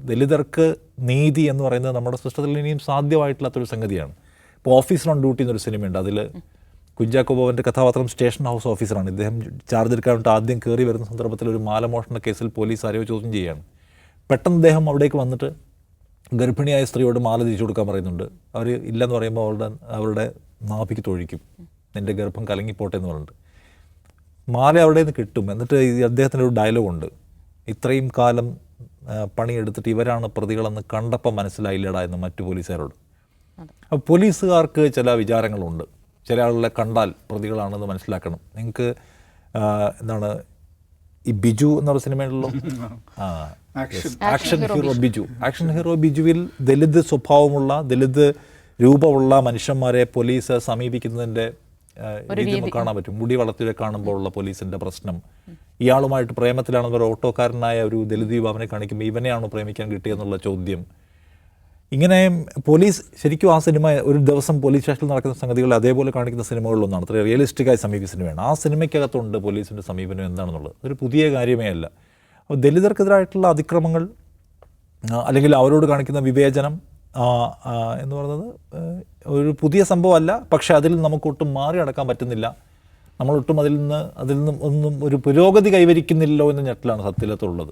ദലിതർക്ക് നീതി എന്ന് പറയുന്നത് നമ്മുടെ സിസ്റ്റത്തിൽ ഇനിയും സാധ്യമായിട്ടില്ലാത്തൊരു സംഗതിയാണ്. ഇപ്പോൾ ഓഫീസർ ഓൺ ഡ്യൂട്ടി എന്നൊരു സിനിമയുണ്ട്. അതിൽ കുഞ്ചാക്കോ ബോബൻ്റെ കഥാപാത്രം സ്റ്റേഷൻ ഹൗസ് ഓഫീസറാണ്. ഇദ്ദേഹം ചാർജ് എടുക്കാൻ വേണ്ടി ആദ്യം കയറി വരുന്ന സന്ദർഭത്തിൽ ഒരു മാലമോഷണ കേസിൽ പോലീസ് ആരെയോ ചോദ്യം ചെയ്യുകയാണ്. പെട്ടെന്ന് അദ്ദേഹം അവിടേക്ക് വന്നിട്ട് ഗർഭിണിയായ സ്ത്രീയോട് മാല തിരിച്ചു കൊടുക്കാൻ പറയുന്നുണ്ട്. അവർ ഇല്ലെന്ന് പറയുമ്പോൾ അവരുടെ നാഭിക്ക് തൊഴിക്കും, നിൻ്റെ ഗർഭം കലങ്ങിപ്പോട്ടെ എന്ന് പറഞ്ഞിട്ട് മാല അവിടെ നിന്ന് കിട്ടും. എന്നിട്ട് അദ്ദേഹത്തിൻ്റെ ഒരു ഡയലോഗുണ്ട്, ഇത്രയും കാലം പണിയെടുത്തിട്ട് ഇവരാണ് പ്രതികളെന്ന് കണ്ടപ്പോൾ മനസ്സിലായില്ലടാ എന്ന് മറ്റു പോലീസുകാരോട്. അപ്പോൾ പോലീസുകാർക്ക് ചില വിചാരങ്ങളുണ്ട്. ചില ആളുകളെ കണ്ടാൽ പ്രതികളാണെന്ന് മനസ്സിലാക്കണം. നിങ്ങൾക്ക് എന്താണ് ഈ ബിജു എന്നൊരു സിനിമയുണ്ടല്ലോ, action hero Biju. Action hero ബിജുവിൽ ദലിത് സ്വഭാവമുള്ള ദലിത് രൂപമുള്ള മനുഷ്യന്മാരെ പോലീസ് സമീപിക്കുന്നതിൻ്റെ രീതി നമുക്ക് കാണാൻ പറ്റും. മുടി വളർത്തിയെ കാണുമ്പോൾ ഉള്ള പോലീസിൻ്റെ പ്രശ്നം, ഇയാളുമായിട്ട് പ്രേമത്തിലാണെന്ന് ഒരു ഓട്ടോക്കാരനായ ഒരു ദലിത് യുവാവിനെ കാണിക്കുമ്പോൾ ഇവനെയാണോ പ്രേമിക്കാൻ കിട്ടിയെന്നുള്ള ചോദ്യം. ഇങ്ങനെ പോലീസ് ശരിക്കും ആ സിനിമ ഒരു ദിവസം പോലീസ് സ്റ്റേഷനിൽ നടക്കുന്ന സംഗതികൾ അതേപോലെ കാണിക്കുന്ന സിനിമകളിലൊന്നാണ്. അത്ര റിയലിസ്റ്റിക്കായി സമീപിക്കുന്ന സിനിമയാണ്. ആ സിനിമയ്ക്കകത്തുണ്ട് പോലീസിൻ്റെ സമീപനം എന്താണെന്നുള്ളത്. അതൊരു പുതിയ കാര്യമേ അല്ല. അപ്പോൾ ദലിതർക്കെതിരായിട്ടുള്ള അതിക്രമങ്ങൾ അല്ലെങ്കിൽ അവരോട് കാണിക്കുന്ന വിവേചനം എന്ന് പറയുന്നത് ഒരു പുതിയ സംഭവമല്ല. പക്ഷേ അതിൽ നമുക്കൊട്ടും മാറി അടക്കാൻ പറ്റുന്നില്ല. നമ്മളൊട്ടും അതിൽ നിന്നും ഒന്നും ഒരു പുരോഗതി കൈവരിക്കുന്നില്ലല്ലോ എന്ന ഞെട്ടലാണ് സത്യത്തിലുള്ളത്.